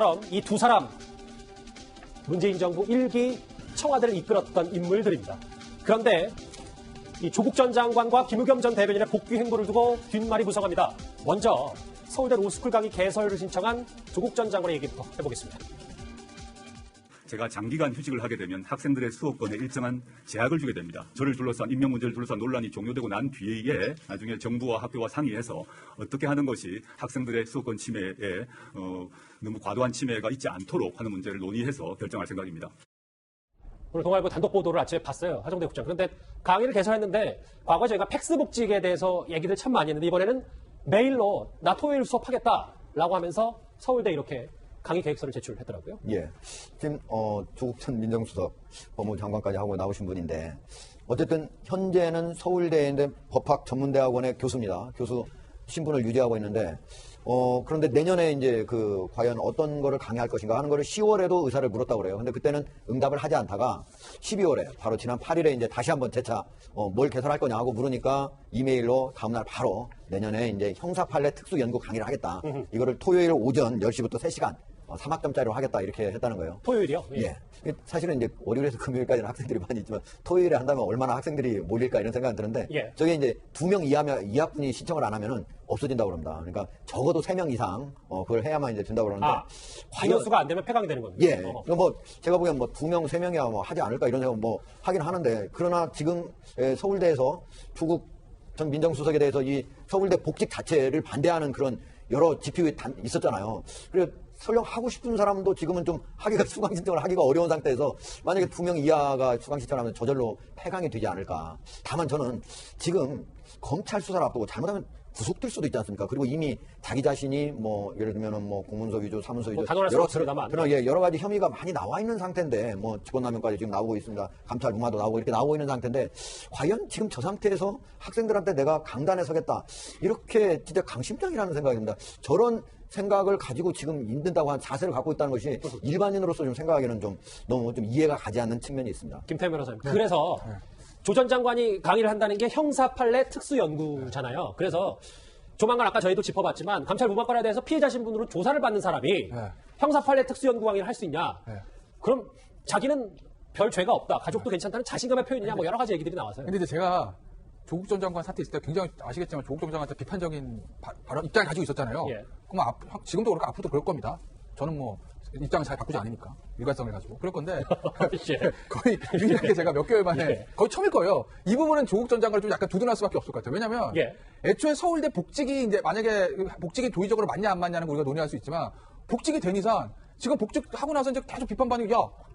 그럼 이 두 사람 문재인 정부 1기 청와대를 이끌었던 인물들입니다. 그런데 이 조국 전 장관과 김의겸 전 대변인의 복귀 행보를 두고 뒷말이 무성합니다. 먼저 서울대 로스쿨 강의 개설을 신청한 조국 전 장관의 얘기부터 해보겠습니다. 제가 장기간 휴직을 하게 되면 학생들의 수업권에 일정한 제약을 주게 됩니다. 저를 둘러싼 인명 문제를 둘러싼 논란이 종료되고 난 뒤에 나중에 정부와 학교와 상의해서 어떻게 하는 것이 학생들의 수업권 침해에 너무 과도한 침해가 있지 않도록 하는 문제를 논의해서 결정할 생각입니다. 오늘 동아일보 단독 보도를 아침에 봤어요. 하정대 국장. 그런데 강의를 개설했는데 과거 저희가 팩스 복직에 대해서 얘기를 참 많이 했는데 이번에는 메일로 나 토요일 수업하겠다라고 하면서 서울대 이렇게 강의 계획서를 제출했더라고요. 예. 지금 조국 전 민정수석 법무장관까지 하고 나오신 분인데 어쨌든 현재는 서울대인데 법학 전문대학원의 교수입니다. 교수 신분을 유지하고 있는데 그런데 내년에 이제 과연 어떤 거를 강의할 것인가 하는 거를 10월에도 의사를 물었다고 그래요. 근데 그때는 응답을 하지 않다가 12월에 바로 지난 8일에 이제 다시 한번 재차 뭘 개설할 거냐 하고 물으니까 이메일로 다음날 바로 내년에 이제 형사 판례 특수 연구 강의를 하겠다. 이거를 토요일 오전 10시부터 3시간 3학점짜리로 하겠다 이렇게 했다는 거예요. 토요일이요? 예. 사실은 이제 월요일에서 금요일까지는 학생들이 많이 있지만 토요일에 한다면 얼마나 학생들이 몰릴까 이런 생각은 드는데 예. 저게 이제 2명 이하분이 신청을 안 하면은 없어진다고 그럽니다. 그러니까 적어도 3명 이상 그걸 해야만 이제 된다고 그러는데 인원수가 안 되면 폐강이 되는 겁니다. 예. 제가 보기엔 2명, 3명이야 하지 않을까 이런 생각 하긴 하는데 그러나 지금 서울대에서 조국 전 민정수석에 대해서 이 서울대 복직 자체를 반대하는 그런 여러 지표가 있었잖아요. 그래서 설령 하고 싶은 사람도 지금은 좀 수강 신청을 하기가 어려운 상태에서 만약에 2명 이하가 수강 신청을 하면 저절로 폐강이 되지 않을까. 다만 저는 지금 검찰 수사를 앞두고 잘못하면 구속될 수도 있지 않습니까? 그리고 이미 자기 자신이 예를 들면은 공문서 위조, 사문서 위조 여러 가지 혐의가 많이 나와 있는 상태인데 직권남용까지 지금 나오고 있습니다. 감찰 무마도 나오고 이렇게 나오고 있는 상태인데 과연 지금 저 상태에서 학생들한테 내가 강단에 서겠다 이렇게 진짜 강심장이라는 생각이 듭니다. 저런 생각을 가지고 지금 힘든다고 한 자세를 갖고 있다는 것이 일반인으로서 좀 생각하기에는 좀 너무 좀 이해가 가지 않는 측면이 있습니다. 김태현 변호사님. 그래서 조 전 장관이 강의를 한다는 게 형사판례 특수연구잖아요. 그래서 조만간 아까 저희도 짚어봤지만 감찰 무마건에 대해서 피해자 신분으로 조사를 받는 사람이 형사판례 특수연구 강의를 할 수 있냐. 그럼 자기는 별 죄가 없다. 가족도 괜찮다는 자신감의 표현이냐. 여러 가지 얘기들이 나와서요. 근데 이제 제가 조국 전 장관 사태 있을 때 굉장히 아시겠지만 조국 전 장관한테 비판적인 입장을 가지고 있었잖아요. 예. 그럼 지금도 그렇고 앞으로도 그럴 겁니다. 저는 입장을 잘 바꾸지 않으니까 일관성을 가지고 그럴 건데 예. 거의 유일하게 제가 몇 개월 만에 거의 처음일 거예요. 이 부분은 조국 전 장관을 좀 약간 두둔할 수밖에 없을 것 같아요. 왜냐하면 애초에 서울대 복직이 이제 만약에 복직이 도의적으로 맞냐 안 맞냐는 거 우리가 논의할 수 있지만 복직이 된 이상 지금 복직하고 나서 이제 계속 비판받는 게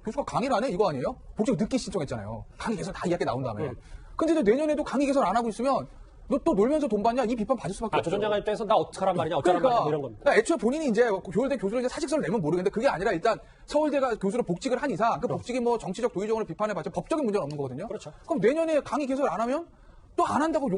교수가 강의를 안 해? 이거 아니에요? 복직 늦게 신청했잖아요. 강의 개설 다 이야기 나온 다음에. 근데 이제 내년에도 강의 개설 안 하고 있으면 너 또 놀면서 돈 받냐? 이 비판 받을 수밖에 없죠. 조 전 장관 입장에서 나 어떡하란 말이냐, 어쩌란 말이냐 이런 겁니다. 그러니까 애초에 본인이 이제 서울대 교수로 이제 사직서를 내면 모르겠는데 그게 아니라 일단 서울대가 교수로 복직을 한 이상 그 복직이 정치적 도의적으로 비판해봤자 법적인 문제는 없는 거거든요. 그렇죠. 그럼 내년에 강의 개설 안 하면 또 안 한다고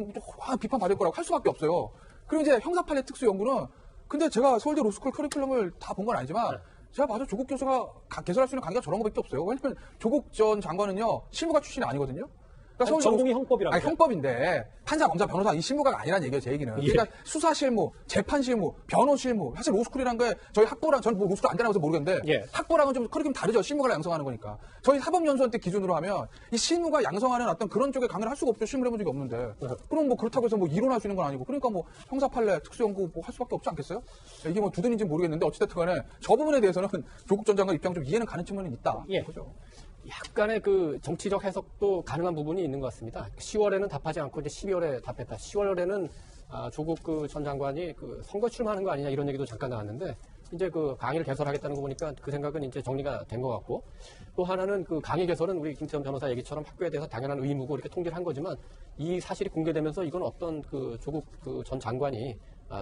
비판 받을 거라고 할 수밖에 없어요. 그리고 이제 형사판례 특수연구는 근데 제가 서울대 로스쿨 커리큘럼을 다 본 건 아니지만 제가 봐도 조국 교수가 개설할 수 있는 강의가 저런 거밖에 없어요. 왜냐면 조국 전 장관은요 실무가 출신이 아니거든요. 그러니까 전공이 형법이라고. 형법인데 판사, 검사, 변호사 이 실무가 아니란 얘기예요. 제 얘기는. 그러니까 수사 실무, 재판 실무, 변호 실무. 사실 로스쿨이란 게 저희 학부랑 저는 로스쿨 안 다녀서 모르겠는데 학부랑은 좀 커리큘럼 다르죠. 실무가 양성하는 거니까. 저희 사법연수원 때 기준으로 하면 이 실무가 양성하는 어떤 그런 쪽에 강의를 할 수가 없죠. 실무를 해본 적이 없는데. 그럼 그렇다고 해서 이론할 수 있는 건 아니고. 그러니까 형사 판례, 특수연구 할 수밖에 없지 않겠어요? 이게 두둔인지 모르겠는데 어찌됐든 간에 저 부분에 대해서는 조국 전 장관 입장 좀 이해는 가는 측면은 있다. 그죠? 약간의 정치적 해석도 가능한 부분이 있는 것 같습니다. 10월에는 답하지 않고 이제 12월에 답했다. 10월에는 조국 전 장관이 선거 출마하는 거 아니냐 이런 얘기도 잠깐 나왔는데 이제 강의를 개설하겠다는 거 보니까 그 생각은 이제 정리가 된 것 같고 또 하나는 강의 개설은 우리 김태현 변호사 얘기처럼 학교에 대해서 당연한 의무고 이렇게 통지를 한 거지만 이 사실이 공개되면서 이건 어떤 조국 전 장관이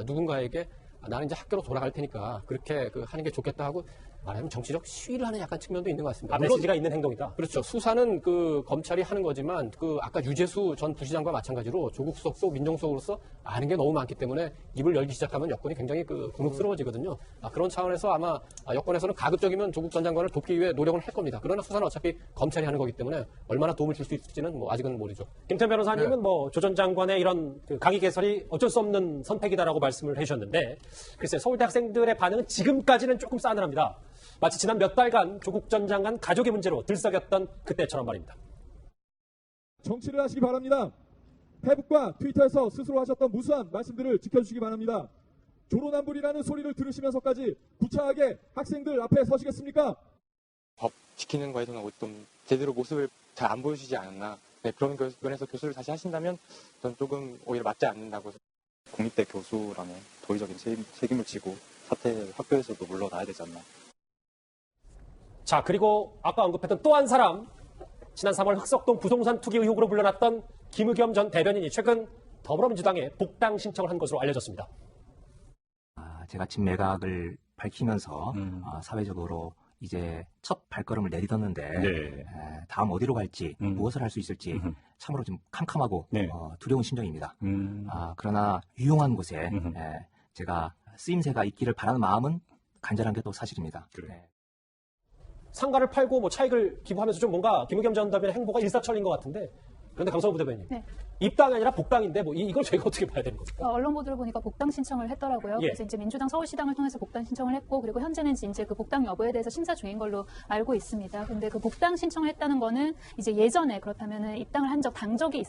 누군가에게 나는 이제 학교로 돌아갈 테니까 그렇게 하는 게 좋겠다 하고 말하자면 정치적 시위를 하는 약간 측면도 있는 것 같습니다. 아, 메시지가 있는 행동이다. 그렇죠. 수사는 그 검찰이 하는 거지만 그 아까 유재수 전 부시장과 마찬가지로 조국 수석도 민정수석으로서 아는 게 너무 많기 때문에 입을 열기 시작하면 여건이 굉장히 그 곤혹스러워지거든요. 그런 차원에서 아마 여권에서는 가급적이면 조국 전 장관을 돕기 위해 노력을 할 겁니다. 그러나 수사는 어차피 검찰이 하는 거기 때문에 얼마나 도움을 줄 수 있을지는 뭐 아직은 모르죠. 김태현 변호사님은 뭐 조 전 장관의 이런 그 강의 개설이 어쩔 수 없는 선택이다라고 말씀을 해주셨는데 글쎄 서울대 학생들의 반응은 지금까지는 조금 싸늘합니다. 마치 지난 몇 달간 조국 전 장관 가족의 문제로 들썩였던 그때처럼 말입니다. 정치를 하시기 바랍니다. 페북과 트위터에서 스스로 하셨던 무수한 말씀들을 지켜주시기 바랍니다. 조로남불이라는 소리를 들으시면서까지 구차하게 학생들 앞에 서시겠습니까? 법 지키는 거에서는 좀 제대로 모습을 잘 안 보여주지 않았나. 네, 그런 면에서 교수를 다시 하신다면 전 조금 오히려 맞지 않는다고. 공립대 교수라면 도의적인 책임을 지고 사퇴 학교에서도 물러나야 되지 않나. 자, 그리고 아까 언급했던 또 한 사람, 지난 3월 흑석동 부동산 투기 의혹으로 물러났던 김의겸 전 대변인이 최근 더불어민주당에 복당 신청을 한 것으로 알려졌습니다. 제가 집 매각을 밝히면서 사회적으로 이제 첫 발걸음을 내딛었는데 다음 어디로 갈지 무엇을 할 수 있을지 참으로 좀 캄캄하고 두려운 심정입니다. 그러나 유용한 곳에 제가 쓰임새가 있기를 바라는 마음은 간절한 게 또 사실입니다. 상가를 팔고 뭐 차익을 기부하면서 좀 뭔가 김의겸 전 대변인의 행보가 일사천리인 것 같은데 그런데 강성부 대변인 입당이 아니라 복당인데 뭐 이걸 저희가 어떻게 봐야 되는 겁니까? 언론 보도를 보니까 복당 신청을 했더라고요. 그래서 이제 민주당 서울시당을 통해서 복당 신청을 했고 그리고 현재는 이제 그 복당 여부에 대해서 심사 중인 걸로 알고 있습니다. 근데 그 복당 신청을 했다는 거는 이제 예전에 그렇다면은 입당을 한 당적이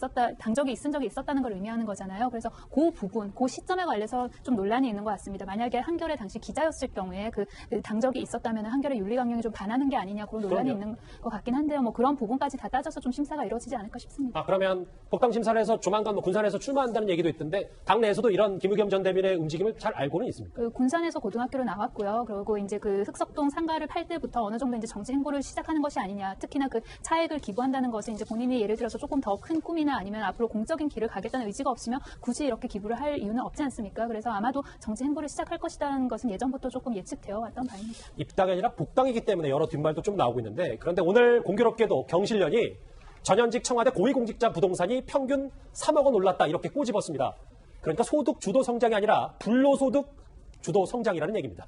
있은 적이 있었다는 걸 의미하는 거잖아요. 그래서 그 부분, 그 시점에 관해서 좀 논란이 있는 것 같습니다. 만약에 한겨레 당시 기자였을 경우에 그 당적이 있었다면 한겨레 윤리 강령이 좀 반하는 게 아니냐 그런 논란이 있는 것 같긴 한데요. 뭐 그런 부분까지 다 따져서 좀 심사가 이루어지지 않을까 싶습니다. 그러면 복당 심사를 해서 조만간 뭐 군산에서 출마한다는 얘기도 있던데 당내에서도 이런 김의겸 전 대변인의 움직임을 잘 알고는 있습니까? 그 군산에서 고등학교를 나왔고요. 그리고 이제 그 흑석동 상가를 팔 때부터 어느 정도 이제 정치 행보를 시작하는 것이 아니냐. 특히나 그 차액을 기부한다는 것은 이제 본인이 예를 들어서 조금 더 큰 꿈이나 아니면 앞으로 공적인 길을 가겠다는 의지가 없으면 굳이 이렇게 기부를 할 이유는 없지 않습니까? 그래서 아마도 정치 행보를 시작할 것이라는 것은 예전부터 조금 예측되어 왔던 바입니다. 입당이 아니라 복당이기 때문에 여러 뒷말도 좀 나오고 있는데 그런데 오늘 공교롭게도 경실련이 전현직 청와대 고위공직자 부동산이 평균 3억 원 올랐다 이렇게 꼬집었습니다. 그러니까 소득 주도 성장이 아니라 불로소득 주도 성장이라는 얘기입니다.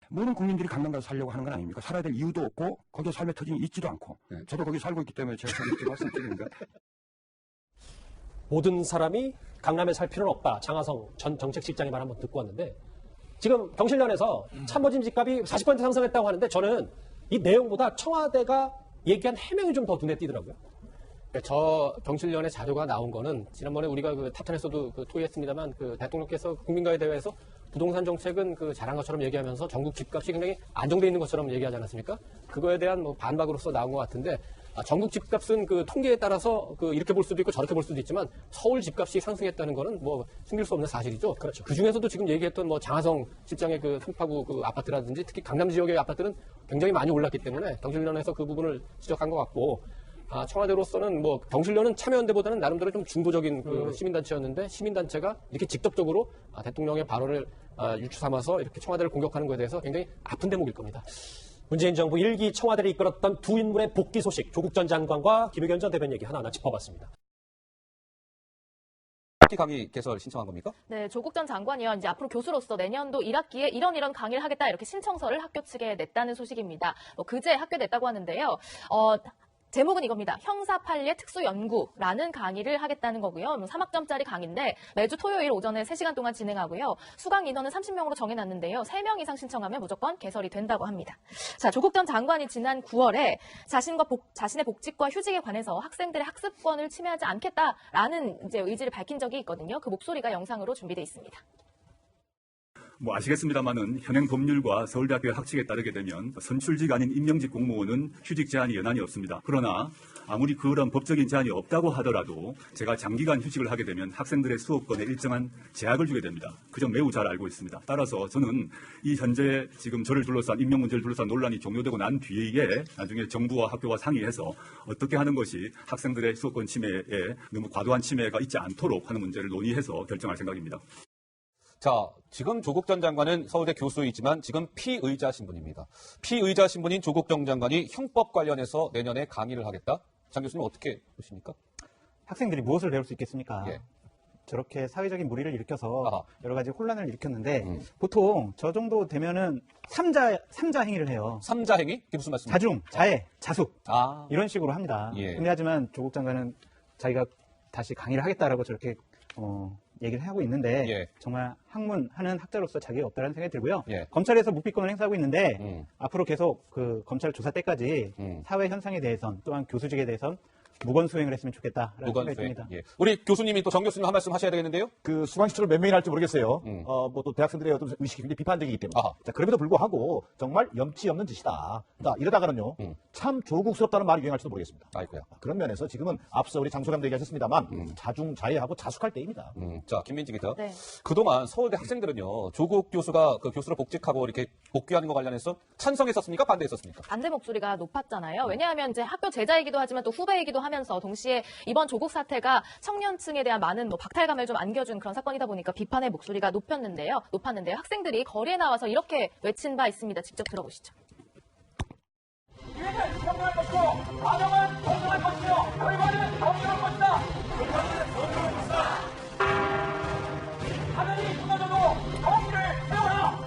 모든 국민들이 강남 가서 살려고 하는 건 아닙니까? 살아야 될 이유도 없고 거기에 삶의 터전이 있지도 않고 저도 거기 살고 있기 때문에 제가 이렇게 말씀드립니다. 모든 사람이 강남에 살 필요는 없다. 장하성 전 정책실장의 말 한번 듣고 왔는데 지금 경실련에서 참모진 집값이 40% 상승했다고 하는데 저는 이 내용보다 청와대가 얘기한 해명이 좀 더 눈에 띄더라고요. 저 경실련의 자료가 나온 거는 지난번에 우리가 그 탑10에서도 그 토의했습니다만 그 대통령께서 국민과의 대회에서 부동산 정책은 그 잘한 것처럼 얘기하면서 전국 집값이 굉장히 안정돼 있는 것처럼 얘기하지 않았습니까? 그거에 대한 뭐 반박으로서 나온 것 같은데 전국 집값은 그 통계에 따라서 그 이렇게 볼 수도 있고 저렇게 볼 수도 있지만 서울 집값이 상승했다는 거는 뭐 숨길 수 없는 사실이죠. 그렇죠. 그 중에서도 지금 얘기했던 뭐 장하성 실장의 그 송파구 그 아파트라든지 특히 강남 지역의 아파트는 굉장히 많이 올랐기 때문에 경실련에서 그 부분을 지적한 것 같고 청와대로서는 뭐 경실련은 참여연대보다는 나름대로 좀 중도적인 그 시민단체였는데 시민단체가 이렇게 직접적으로 대통령의 발언을 유추 삼아서 이렇게 청와대를 공격하는 것에 대해서 굉장히 아픈 대목일 겁니다. 문재인 정부 1기 청와대를 이끌었던 두 인물의 복귀 소식, 조국 전 장관과 김의겸 전 대변인 얘기 하나하나 짚어봤습니다. 강의 개설 신청한 겁니까? 네, 조국 전 장관이요. 이제 앞으로 교수로서 내년도 1학기에 이런 강의를 하겠다 이렇게 신청서를 학교 측에 냈다는 소식입니다. 그제 학교에 냈다고 하는데요. 제목은 이겁니다. 형사 판례 특수 연구라는 강의를 하겠다는 거고요. 3학점짜리 강의인데 매주 토요일 오전에 3시간 동안 진행하고요. 수강 인원은 30명으로 정해놨는데요. 3명 이상 신청하면 무조건 개설이 된다고 합니다. 자, 조국 전 장관이 지난 9월에 자신의 복직과 휴직에 관해서 학생들의 학습권을 침해하지 않겠다라는 이제 의지를 밝힌 적이 있거든요. 그 목소리가 영상으로 준비되어 있습니다. 뭐 아시겠습니다만은 현행 법률과 서울대학교의 학칙에 따르게 되면 선출직 아닌 임명직 공무원은 휴직 제한이 연한이 없습니다. 그러나 아무리 그런 법적인 제한이 없다고 하더라도 제가 장기간 휴직을 하게 되면 학생들의 수업권에 일정한 제약을 주게 됩니다. 그 점 매우 잘 알고 있습니다. 따라서 저는 이 현재 지금 저를 둘러싼 임명 문제를 둘러싼 논란이 종료되고 난 뒤에 나중에 정부와 학교와 상의해서 어떻게 하는 것이 학생들의 수업권 침해에 너무 과도한 침해가 있지 않도록 하는 문제를 논의해서 결정할 생각입니다. 자, 지금 조국 전 장관은 서울대 교수이지만 지금 피의자 신분입니다. 피의자 신분인 조국 전 장관이 형법 관련해서 내년에 강의를 하겠다? 장 교수님 어떻게 보십니까? 학생들이 무엇을 배울 수 있겠습니까? 예. 저렇게 사회적인 무리를 일으켜서 여러 가지 혼란을 일으켰는데 보통 저 정도 되면은 삼자 행위를 해요. 삼자 행위? 그게 무슨 말씀입니까? 자중, 자해, 자숙 이런 식으로 합니다. 예. 근데 하지만 조국 장관은 자기가 다시 강의를 하겠다라고 저렇게 얘기를 하고 있는데 예. 정말 학문하는 학자로서 자격이 없다는 생각이 들고요. 예. 검찰에서 묵비권을 행사하고 있는데 앞으로 계속 그 검찰 조사 때까지 사회 현상에 대해선 또한 교수직에 대해선 무건 수행을 했으면 좋겠다라는 생각이 듭니다. 예. 우리 교수님이 또 정 교수님 한 말씀 하셔야 되겠는데요? 그 수강 시초를 몇 명이나 할지 모르겠어요. 뭐 또 대학생들의 어떤 의식이 굉장히 비판적이기 때문에. 자, 그럼에도 불구하고 정말 염치 없는 짓이다. 자, 이러다가는요. 참 조국스럽다는 말이 유행할지도 모르겠습니다. 아이고야. 그런 면에서 지금은 앞서 우리 장 소장도 얘기하셨습니다만 자중자애하고 자숙할 때입니다. 자, 김민지 기자. 네. 그동안 서울대 학생들은요. 조국 교수가 그 교수로 복직하고 이렇게 복귀하는 것 관련해서 찬성했었습니까? 반대했었습니까? 반대 목소리가 높았잖아요. 왜냐하면 이제 학교 제자이기도 하지만 또 후배이기도 하면서 동시에 이번 조국 사태가 청년층에 대한 많은 박탈감을 좀 안겨준 그런 사건이다 보니까 비판의 목소리가 높았는데요. 학생들이 거리에 나와서 이렇게 외친 바 있습니다. 직접 들어보시죠. 기회는 정정할 것이고 과정은 정정할 것이며 결과는 정정할 것이다. 하늘이 무너져도 정의를 세워라.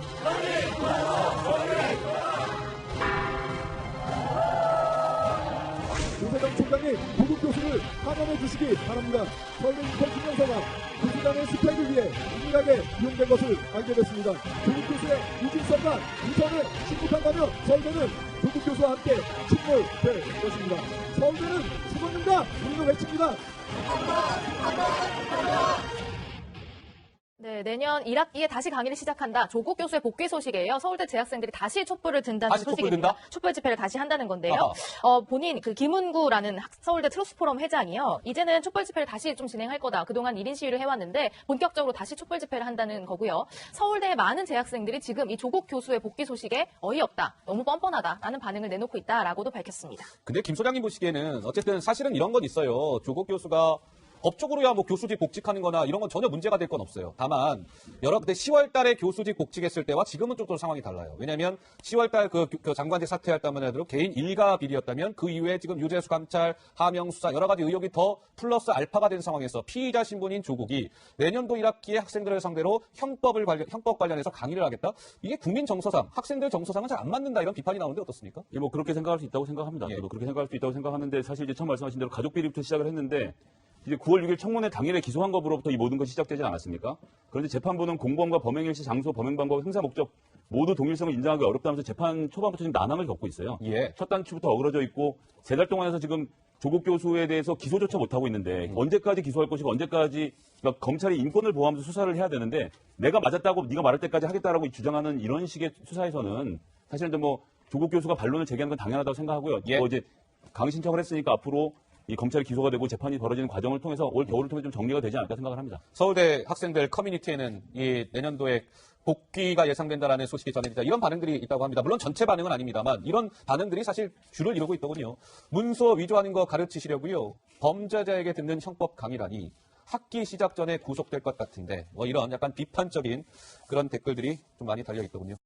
윤석열 총장님, 조국 교수를 환영해 주시기 바랍니다. 서울대 인턴 김영서가 교수단의 스펙을 위해 은밀하게 이용된 것을 알게 됐습니다. 조국 교수의 유진성과 인턴을 신고한다면 서울대는 조국 교수와 함께 침몰될 것입니다. 서울대는 죽었는가? 우리는 외칩니다. 네, 내년 1학기에 다시 강의를 시작한다. 조국 교수의 복귀 소식이에요. 서울대 재학생들이 다시 촛불을 든다는 다시 촛불 소식입니다. 든다? 촛불 집회를 다시 한다는 건데요. 본인 그 김은구라는 서울대 트루스 포럼 회장이요. 이제는 촛불 집회를 다시 좀 진행할 거다. 그동안 1인 시위를 해왔는데 본격적으로 다시 촛불 집회를 한다는 거고요. 서울대의 많은 재학생들이 지금 이 조국 교수의 복귀 소식에 어이없다. 너무 뻔뻔하다라는 반응을 내놓고 있다라고도 밝혔습니다. 근데 김 소장님 보시기에는 어쨌든 사실은 이런 건 있어요. 조국 교수가 법적으로야 뭐 교수직 복직하는 거나 이런 건 전혀 문제가 될 건 없어요. 다만 여러 그때 10월 달에 교수직 복직했을 때와 지금은 좀 또 상황이 달라요. 왜냐하면 10월 달 그 장관직 사퇴할 때만 해도 개인 일가 비리였다면 그 이후에 지금 유재수 감찰, 하명 수사 여러 가지 의혹이 더 플러스 알파가 된 상황에서 피의자 신분인 조국이 내년도 1학기에 학생들을 상대로 형법 관련해서 강의를 하겠다? 이게 국민 정서상, 학생들 정서상은 잘 안 맞는다 이런 비판이 나오는데 어떻습니까? 예, 뭐 그렇게 생각할 수 있다고 생각합니다. 저도 그렇게 생각할 수 있다고 생각하는데 사실 이제 처음 말씀하신 대로 가족 비리부터 시작을 했는데 이제 9월 6일 청문회 당일에 기소한 것으로부터 이 모든 것이 시작되지 않았습니까? 그런데 재판부는 공범과 범행 일시, 장소, 범행 방법, 행사 목적 모두 동일성을 인정하기 어렵다면서 재판 초반부터 지금 난항을 겪고 있어요. 예. 첫 단추부터 어그러져 있고 3달 동안 해서 지금 조국 교수에 대해서 기소조차 못하고 있는데 언제까지 기소할 것이고 언제까지 그러니까 검찰이 인권을 보호하면서 수사를 해야 되는데 내가 맞았다고 네가 말할 때까지 하겠다라고 주장하는 이런 식의 수사에서는 사실은 이제 뭐 조국 교수가 반론을 제기하는 건 당연하다고 생각하고요. 예. 뭐 이제 강의 신청을 했으니까 앞으로 이 검찰이 기소가 되고 재판이 벌어지는 과정을 통해서 올 겨울을 통해 좀 정리가 되지 않을까 생각을 합니다. 서울대 학생들 커뮤니티에는 이 내년도에 복귀가 예상된다라는 소식이 전해지자 이런 반응들이 있다고 합니다. 물론 전체 반응은 아닙니다만 이런 반응들이 사실 주를 이루고 있더군요. 문서 위조하는 거 가르치시려고요. 범죄자에게 듣는 형법 강의라니 학기 시작 전에 구속될 것 같은데 뭐 이런 약간 비판적인 그런 댓글들이 좀 많이 달려 있더군요.